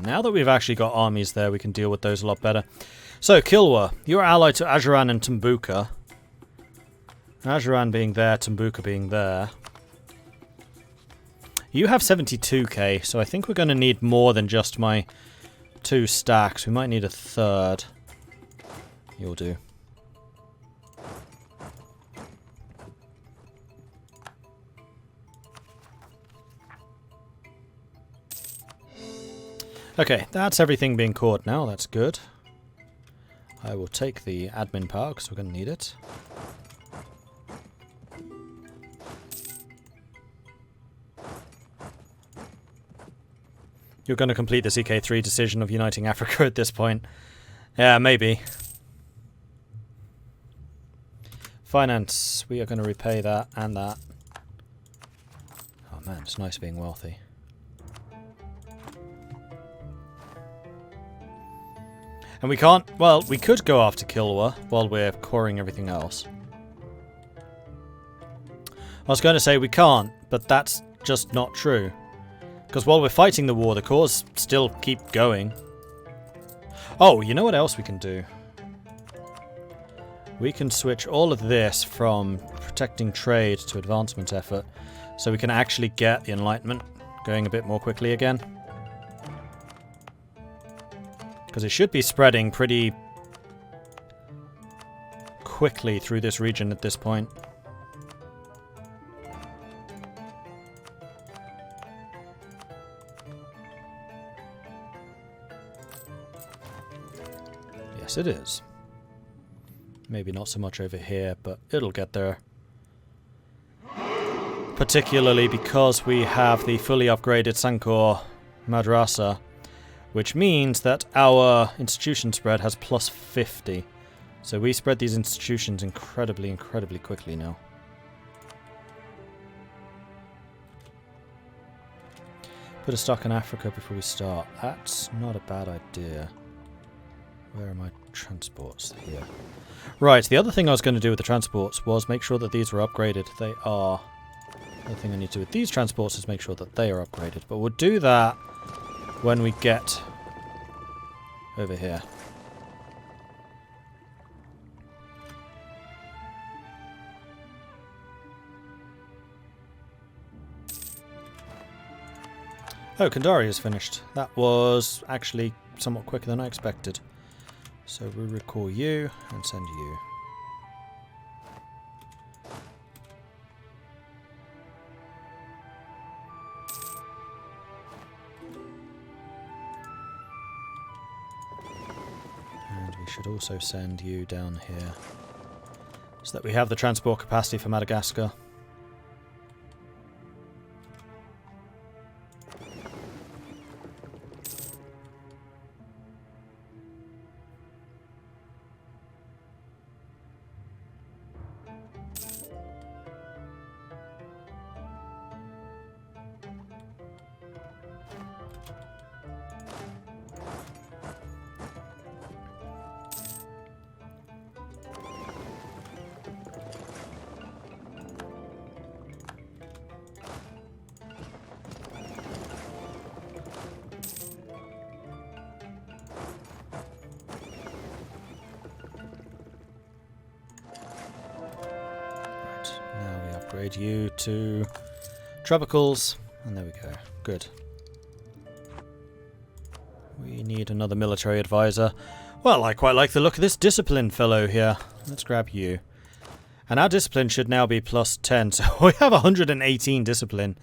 now that we've actually got armies there, we can deal with those a lot better. So, Kilwa, you're allied to Ajuran and Tumbuka. Ajuran being there, Tumbuka being there. You have 72k, so I think we're going to need more than just my 2 stacks. We might need a third. You'll do. Okay, that's everything being caught now. That's good. I will take the admin power because we're going to need it. You're going to complete the CK3 decision of uniting Africa at this point. Yeah, maybe. Finance. We are going to repay that and that. Oh man, it's nice being wealthy. And we can't... Well, we could go after Kilwa while we're coring everything else. I was going to say we can't, but that's just not true. Because while we're fighting the war, the cores still keep going. Oh, you know what else we can do? We can switch all of this from protecting trade to advancement effort, so we can actually get the Enlightenment going a bit more quickly again. Because it should be spreading pretty quickly through this region at this point. Yes, it is. Maybe not so much over here, but it'll get there. Particularly because we have the fully upgraded Sankor Madrasa, which means that our institution spread has plus 50. So we spread these institutions incredibly, incredibly quickly now. Put a stock in Africa before we start. That's not a bad idea. Where are my transports? Here. Right, the other thing I was going to do with the transports was make sure that these were upgraded. They are. The other thing I need to do with these transports is make sure that they are upgraded. But we'll do that when we get over here. Oh, Kandari is finished. That was actually somewhat quicker than I expected. So we recall you and send you. And we should also send you down here so that we have the transport capacity for Madagascar. Upgrade you to tropicals, and there we go. Good. We need another military advisor. Well, I quite like the look of this discipline fellow here. Let's grab you. And our discipline should now be plus 10, so we have 118 discipline.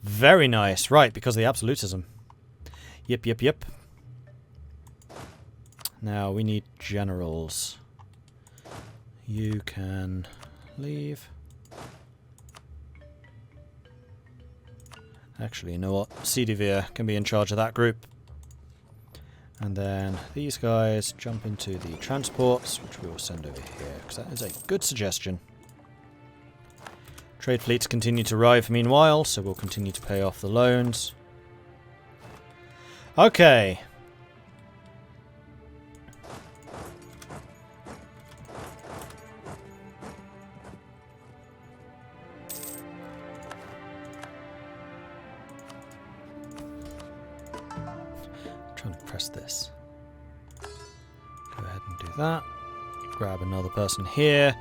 Very nice. Right, because of the absolutism. Yep, yep, yep. Now, we need generals. You can leave. Actually, you know what? Cdivir can be in charge of that group. And then these guys jump into the transports, which we will send over here, because that is a good suggestion. Trade fleets continue to arrive meanwhile, so we'll continue to pay off the loans. Okay. press this. Go ahead and do that. Grab another person here.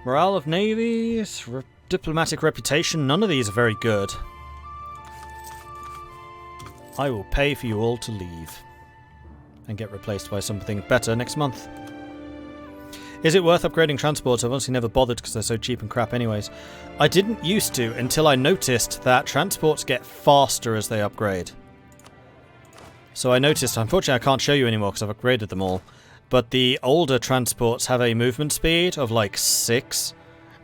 Morale of navies, diplomatic reputation, none of these are very good. I will pay for you all to leave and get replaced by something better next month. Is it worth upgrading transports? I've honestly never bothered because they're so cheap and crap anyways. I didn't used to until I noticed that transports get faster as they upgrade. So I noticed, unfortunately I can't show you anymore because I've upgraded them all, but the older transports have a movement speed of like 6,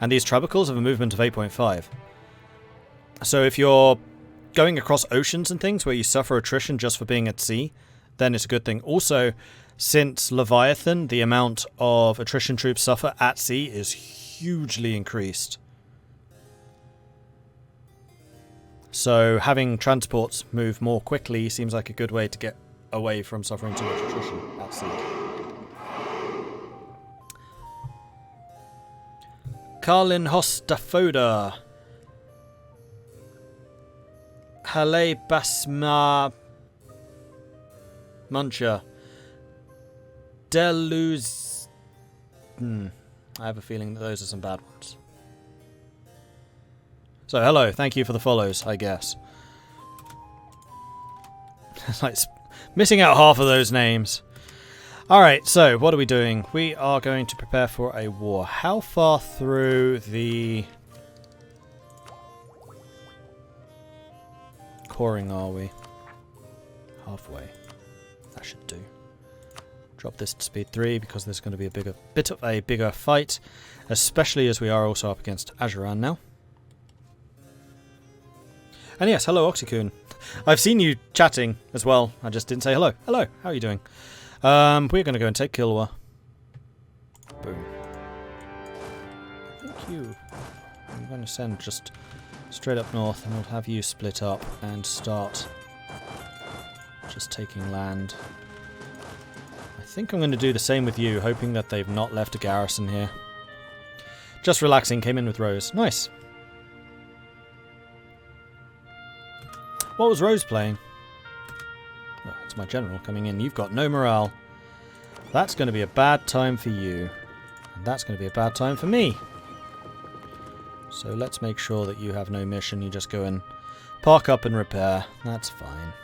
and these Trubicals have a movement of 8.5. So if you're going across oceans and things where you suffer attrition just for being at sea, then it's a good thing. Also, since Leviathan, the amount of attrition troops suffer at sea is hugely increased. So having transports move more quickly seems like a good way to get away from suffering too much attrition at sea. Karlin Hostafoda. Hale Basma Muncha. Deluz. I have a feeling that those are some bad ones. So, hello. Thank you for the follows, I guess. Like, missing out half of those names. Alright, so, what are we doing? We are going to prepare for a war. How far through the coring are we? Halfway. That should do. Drop this to speed 3 because there's going to be a bit of a bigger fight, especially as we are also up against Ajuran now. And yes, hello Oxycoon. I've seen you chatting as well. I just didn't say hello. Hello, how are you doing? We're going to go and take Kilwa. Boom. Thank you. I'm going to send just straight up north, and we'll have you split up and start just taking land. I think I'm going to do the same with you, hoping that they've not left a garrison here. Just relaxing, came in with Rose. Nice. What was Rose playing? Oh, it's my general coming in. You've got no morale. That's going to be a bad time for you. And that's going to be a bad time for me. So let's make sure that you have no mission. You just go and park up and repair. That's fine.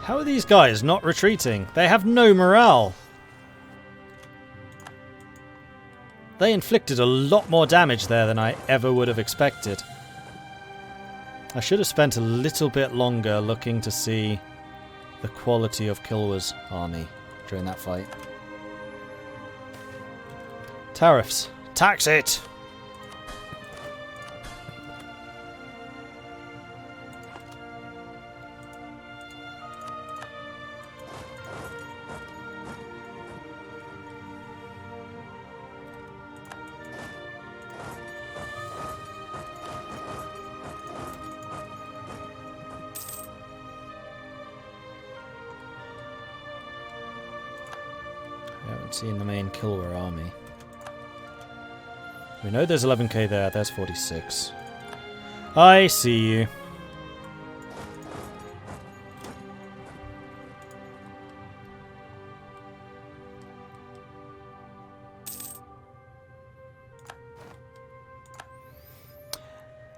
How are these guys not retreating? They have no morale. They inflicted a lot more damage there than I ever would have expected. I should have spent a little bit longer looking to see the quality of Kilwa's army during that fight. Tariffs. Tax it! Seeing the main Kilwa army. We know there's 11k there. There's 46. I see you.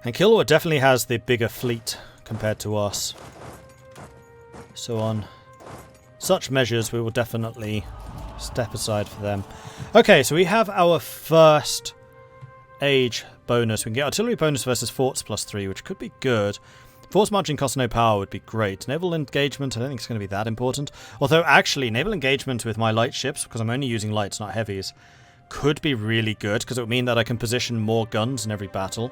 And Kilwa definitely has the bigger fleet compared to us. So on such measures, we will definitely step aside for them. Okay, so we have our first age bonus. We can get artillery bonus versus forts +3, which could be good. Force marching costs no power would be great. Naval engagement, I don't think it's going to be that important. Although, actually, naval engagement with my light ships, because I'm only using lights, not heavies, could be really good, because it would mean that I can position more guns in every battle.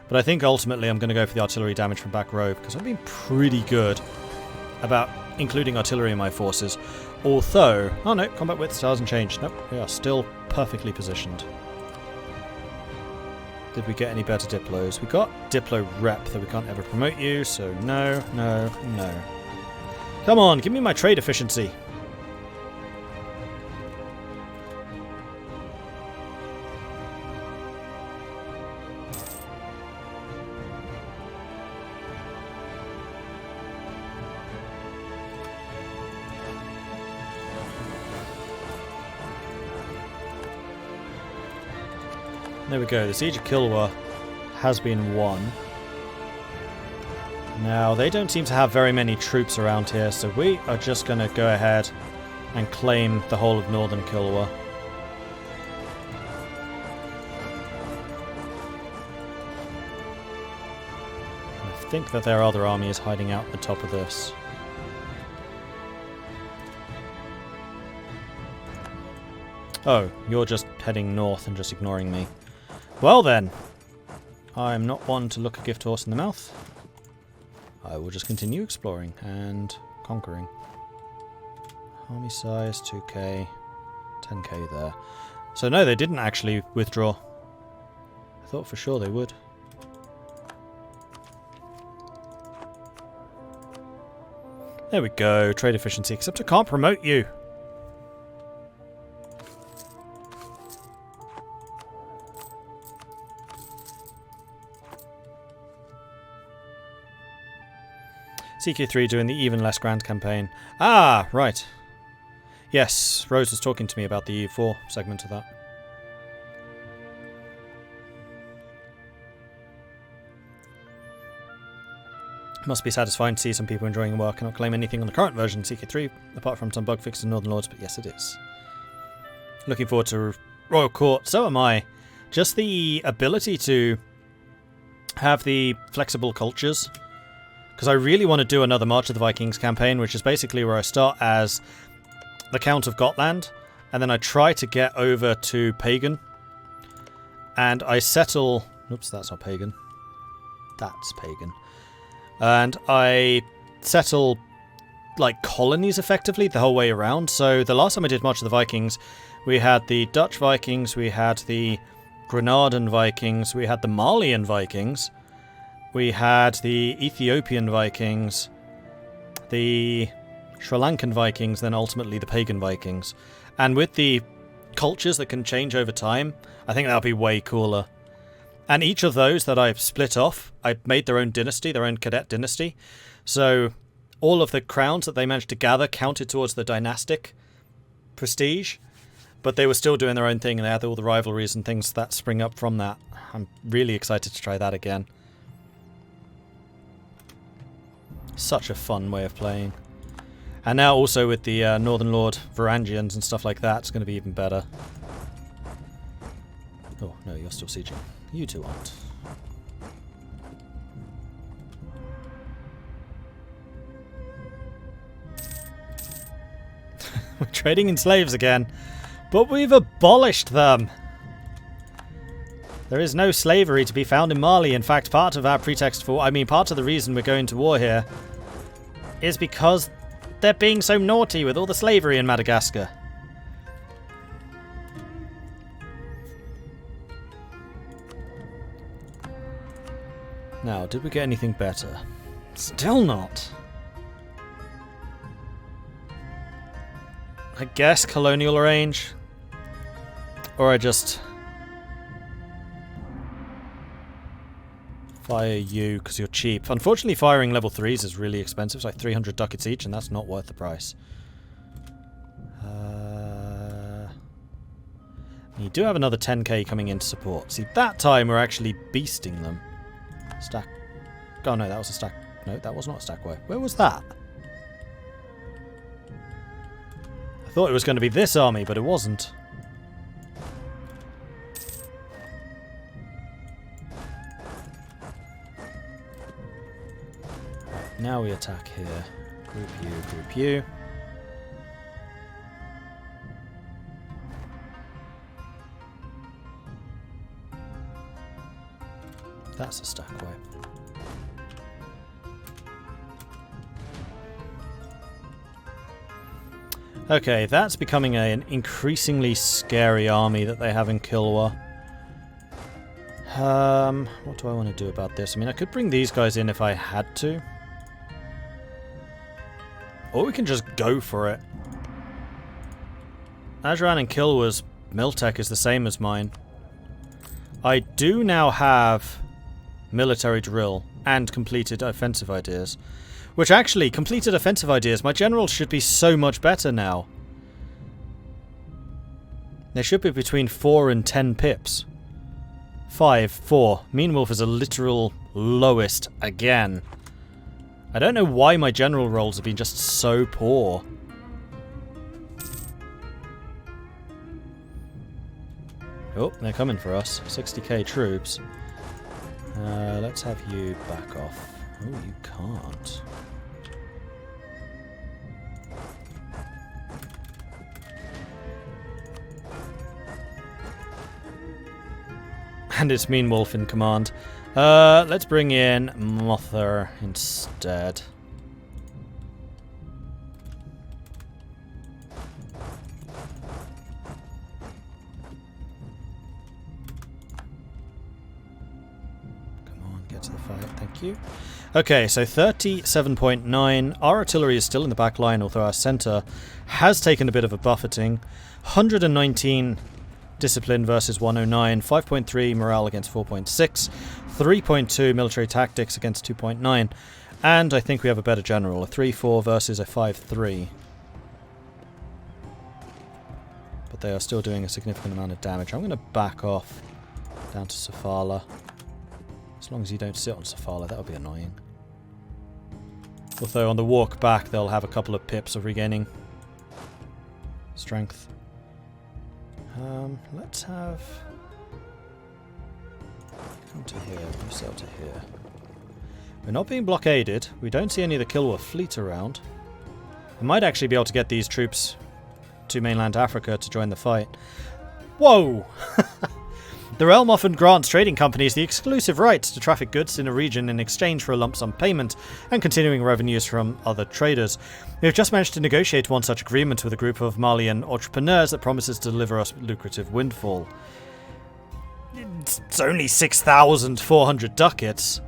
But I think ultimately I'm going to go for the artillery damage from back row, because I've been pretty good about including artillery in my forces. Although, oh no, combat width still hasn't changed. Nope, we are still perfectly positioned. Did we get any better Diplos? We got Diplo Rep, that we can't ever promote you, so no, no, no. Come on, give me my trade efficiency. There we go. The Siege of Kilwa has been won. Now, they don't seem to have very many troops around here, so we are just going to go ahead and claim the whole of northern Kilwa. I think that their other army is hiding out at the top of this. Oh, you're just heading north and just ignoring me. Well then, I'm not one to look a gift horse in the mouth. I will just continue exploring and conquering. Army size, 2k, 10k there. So no, they didn't actually withdraw. I thought for sure they would. There we go, trade efficiency, except I can't promote you. CQ3 doing the even less grand campaign. Ah, right. Yes, Rose was talking to me about the E4 segment of that. Must be satisfying to see some people enjoying the work. Cannot claim anything on the current version of CQ3, apart from some bug fixes in Northern Lords, but yes it is. Looking forward to Royal Court, so am I. Just the ability to have the flexible cultures. Because I really want to do another March of the Vikings campaign, which is basically where I start as the Count of Gotland, and then I try to get over to Pagan, and I settle... Oops, that's not Pagan. That's Pagan. And I settle, like, colonies, effectively, the whole way around. So the last time I did March of the Vikings, we had the Dutch Vikings, we had the Granadan Vikings, we had the Malian Vikings, we had the Ethiopian Vikings, the Sri Lankan Vikings, then ultimately the Pagan Vikings. And with the cultures that can change over time, I think that'll be way cooler. And each of those that I've split off, I've made their own dynasty, their own cadet dynasty. So all of the crowns that they managed to gather counted towards the dynastic prestige, but they were still doing their own thing, and they had all the rivalries and things that spring up from that. I'm really excited to try that again. Such a fun way of playing. And now also with the Northern Lord Varangians and stuff like that, it's going to be even better. Oh, no, you're still sieging. You two aren't. We're trading in slaves again. But we've abolished them! There is no slavery to be found in Mali. In fact, part of our pretext for... I mean, part of the reason we're going to war here is because they're being so naughty with all the slavery in Madagascar. Now, did we get anything better? Still not. I guess colonial range. Or I just fire you because you're cheap. Unfortunately, firing level 3s is really expensive. It's like 300 ducats each, and that's not worth the price. You do have another 10k coming in to support. See, that time we're actually beasting them. Stack. Oh no, that was a stack. No, that was not a stack way. Where was that? I thought it was going to be this army, but it wasn't. Now we attack here. Group you, group you. That's a stack way. Okay, that's becoming an increasingly scary army that they have in Kilwa. What do I want to do about this? I mean, I could bring these guys in if I had to. Or we can just go for it. Ajuran and Kilwa's Miltech is the same as mine. I do now have military drill and completed offensive ideas. Which actually, completed offensive ideas, my generals should be so much better now. They should be between 4 and 10 pips. 5, 4. Mean Wolf is a literal lowest again. I don't know why my general rolls have been just so poor. Oh, they're coming for us. 60k troops. Let's have you back off. Oh, you can't. And it's Mean Wolf in command. Let's bring in Mother instead. Get to the fight, thank you. Okay, so 37.9. Our artillery is still in the back line, although our centre has taken a bit of a buffeting. 119 discipline versus 109. 5.3 morale against 4.6. 3.2 military tactics against 2.9. And I think we have a better general. A 3-4 versus a 5-3. But they are still doing a significant amount of damage. I'm going to back off down to Safala. As long as you don't sit on Safala, that would be annoying. Although on the walk back, they'll have a couple of pips of regaining strength. Let's have... Come to here, you sail to here. We're not being blockaded. We don't see any of the Kilwa fleet around. I might actually be able to get these troops to mainland Africa to join the fight. Whoa! The realm often grants trading companies the exclusive rights to traffic goods in a region in exchange for a lump sum payment and continuing revenues from other traders. We have just managed to negotiate one such agreement with a group of Malian entrepreneurs that promises to deliver us lucrative windfall. It's only 6,400 ducats,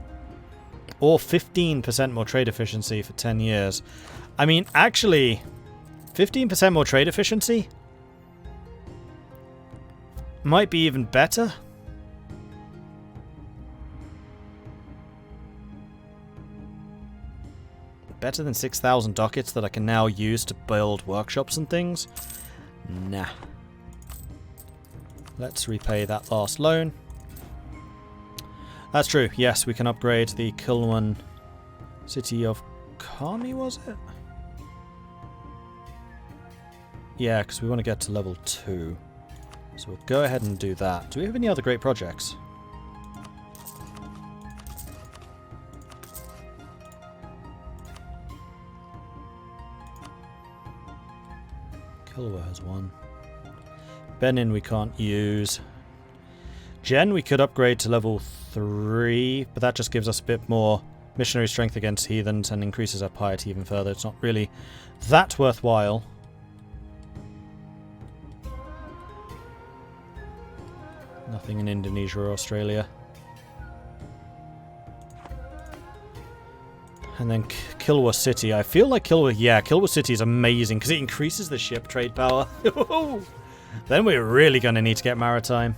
or 15% more trade efficiency for 10 years. I mean, actually, 15% more trade efficiency might be even better. Better than 6,000 ducats that I can now use to build workshops and things? Nah. Let's repay that last loan. That's true. Yes, we can upgrade the Kilwan city of Kami, was it? Yeah, because we want to get to level 2. So we'll go ahead and do that. Do we have any other great projects? Kilwa has one. Benin we can't use. Gen we could upgrade to level 3, but that just gives us a bit more missionary strength against heathens and increases our piety even further. It's not really that worthwhile. Nothing in Indonesia or Australia. And then Kilwa City. I feel like Kilwa City is amazing because it increases the ship trade power. Then we're really going to need to get maritime.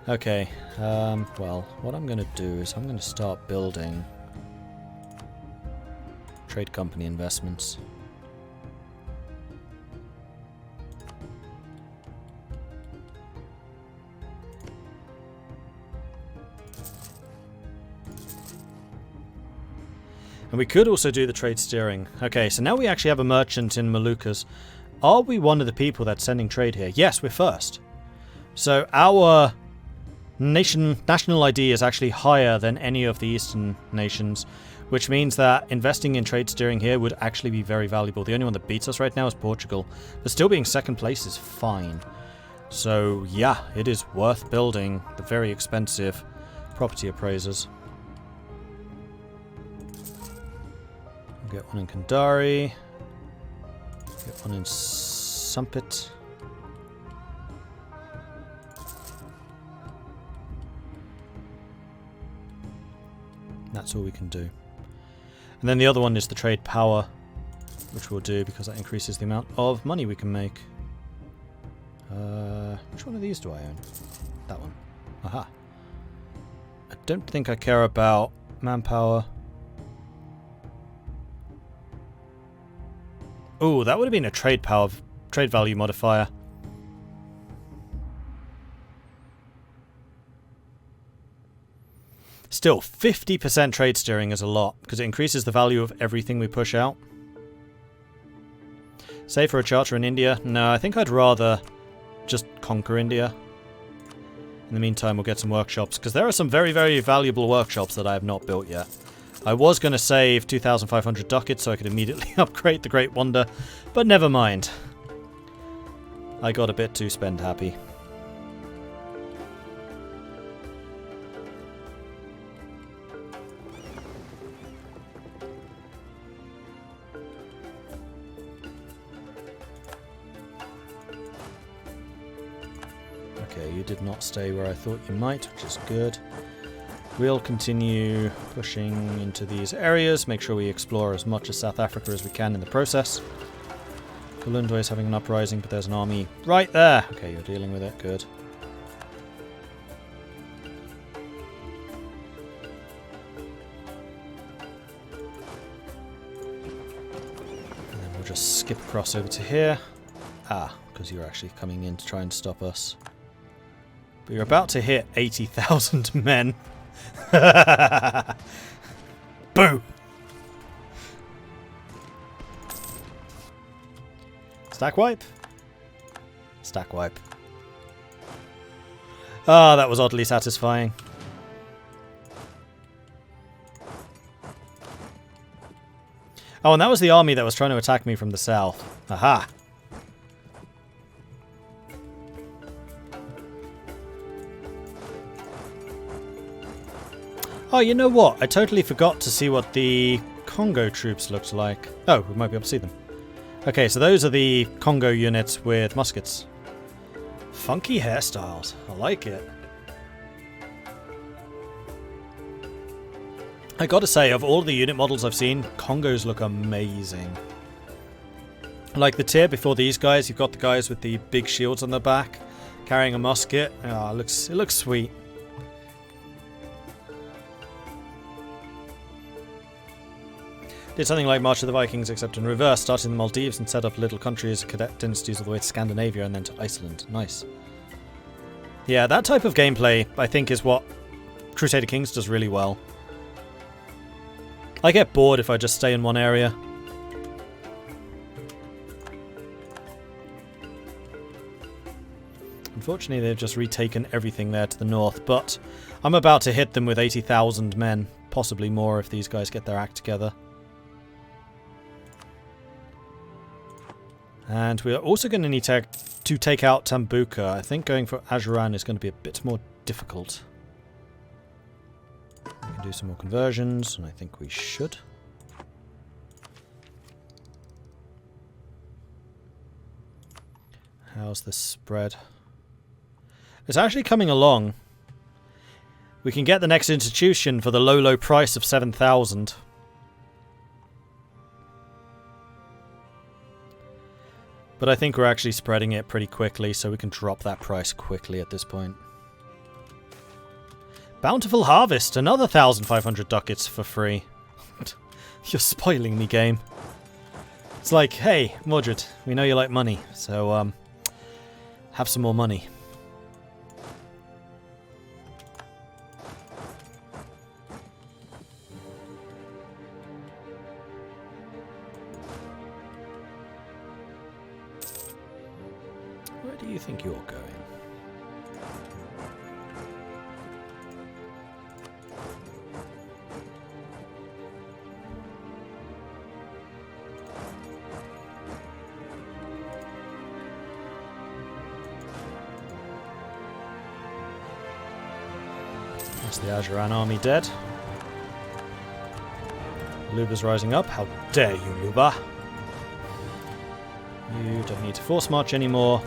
Okay, well, what I'm going to do is I'm going to start building trade company investments. And we could also do the trade steering. Okay, so now we actually have a merchant in Moluccas. Are we one of the people that's sending trade here? Yes, we're first. So our national ID is actually higher than any of the eastern nations, which means that investing in trade steering here would actually be very valuable. The only one that beats us right now is Portugal, but still being second place is fine. So yeah, it is worth building the very expensive property appraisers. We'll get one in Kandari, get one in Sumpit. That's all we can do. And then the other one is the trade power, which we'll do because that increases the amount of money we can make. Which one of these do I own? That one. Aha. I don't think I care about manpower. Oh, that would have been a trade value modifier. Still, 50% trade steering is a lot, because it increases the value of everything we push out. Save for a charter in India? No, I think I'd rather just conquer India. In the meantime, we'll get some workshops, because there are some very, very valuable workshops that I have not built yet. I was going to save 2,500 ducats so I could immediately upgrade the Great Wonder, but never mind. I got a bit too spend happy. Okay, you did not stay where I thought you might, which is good. We'll continue pushing into these areas, make sure we explore as much of South Africa as we can in the process. Kalundwe is having an uprising, but there's an army right there. Okay, you're dealing with it, good. And then we'll just skip across over to here. Ah, because you're actually coming in to try and stop us. But you're about to hit 80,000 men. Boo! Stack wipe. Stack wipe. Ah, that was oddly satisfying. Oh, and that was the army that was trying to attack me from the south. Aha! Oh, you know what? I totally forgot to see what the Congo Troops looked like. Oh, we might be able to see them. Okay, so those are the Congo units with muskets. Funky hairstyles. I like it. I gotta say, of all the unit models I've seen, Congos look amazing. Like the tier before these guys, you've got the guys with the big shields on their back, carrying a musket. Oh, it looks sweet. Did something like March of the Vikings, except in reverse, starting in the Maldives and set up little countries, cadet dynasties all the way to Scandinavia and then to Iceland. Nice. Yeah, that type of gameplay, I think, is what Crusader Kings does really well. I get bored if I just stay in one area. Unfortunately, they've just retaken everything there to the north, but I'm about to hit them with 80,000 men, possibly more if these guys get their act together. And we're also going to need to take out Tambuka. I think going for Ajuran is going to be a bit more difficult. We can do some more conversions, and I think we should. How's this spread? It's actually coming along. We can get the next institution for the low, low price of 7,000. But I think we're actually spreading it pretty quickly, so we can drop that price quickly at this point. Bountiful Harvest, another 1,500 ducats for free. You're spoiling me, game. It's like, hey, Mordred, we know you like money, so have some more money. Where do you think you're going? That's the Ajuran army dead. Luba's rising up. How dare you, Luba? You don't need to force march anymore.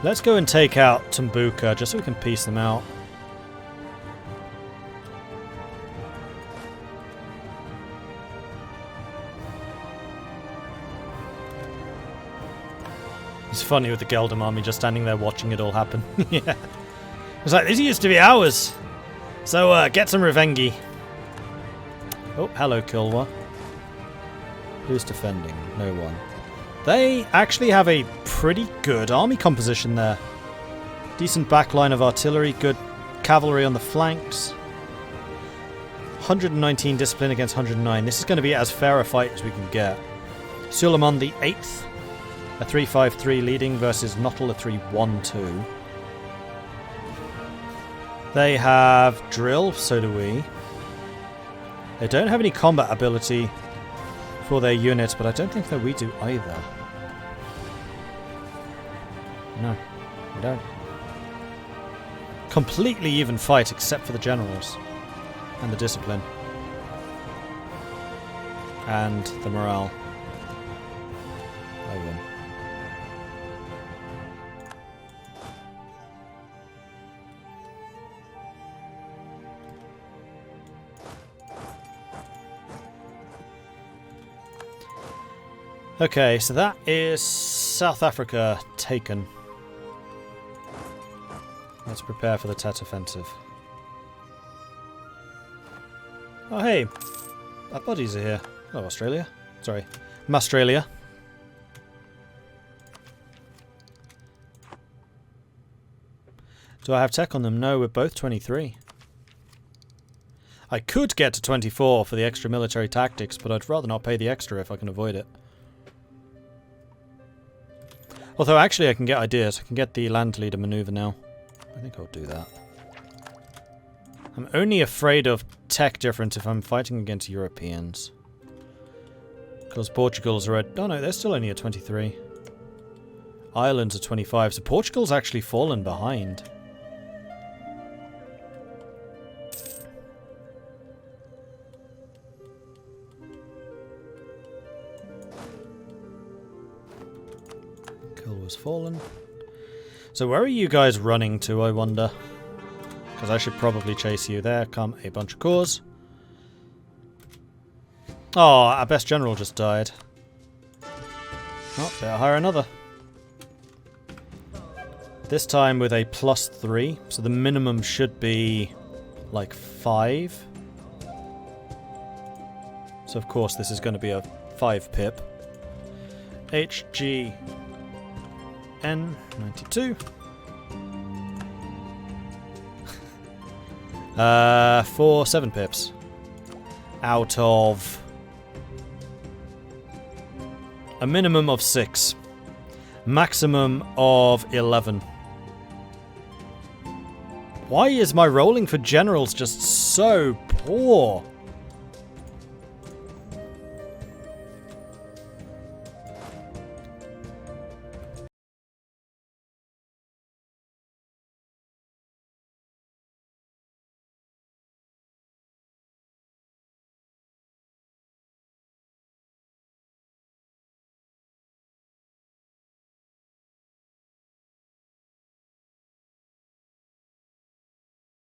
Let's go and take out Tambuka, just so we can piece them out. It's funny with the Geldom army just standing there watching it all happen. Yeah. It's like, this used to be ours! So, get some revengi. Oh, hello, Kilwa. Who's defending? No one. They actually have a pretty good army composition there. Decent backline of artillery, good cavalry on the flanks. 119 discipline against 109. This is going to be as fair a fight as we can get. Suleiman the 8th, a 3-5-3 leading versus Nottle, a 3-1-2. They have drill, so do we. They don't have any combat ability for their units, but I don't think that we do either. No, we don't. Completely even fight except for the generals. And the discipline. And the morale. I win. Okay, so that is South Africa taken. Let's prepare for the Tet offensive. Oh hey, our buddies are here. Oh, Australia. Sorry, Australia. Do I have tech on them? No, we're both 23. I could get to 24 for the extra military tactics, but I'd rather not pay the extra if I can avoid it. Although actually I can get ideas. I can get the land leader maneuver now. I think I'll do that. I'm only afraid of tech difference if I'm fighting against Europeans. Because Portugal's are at... Oh no, they're still only at 23. Ireland's at 25, so Portugal's actually fallen behind. Was fallen. So where are you guys running to, I wonder? Because I should probably chase you. There come a bunch of cores. Oh, our best general just died. Oh, better hire another. This time with a +3, so the minimum should be like 5. So of course this is going to be a 5 pip. HG N92. For 7 pips. Out of a minimum of 6. Maximum of 11. Why is my rolling for generals just so poor?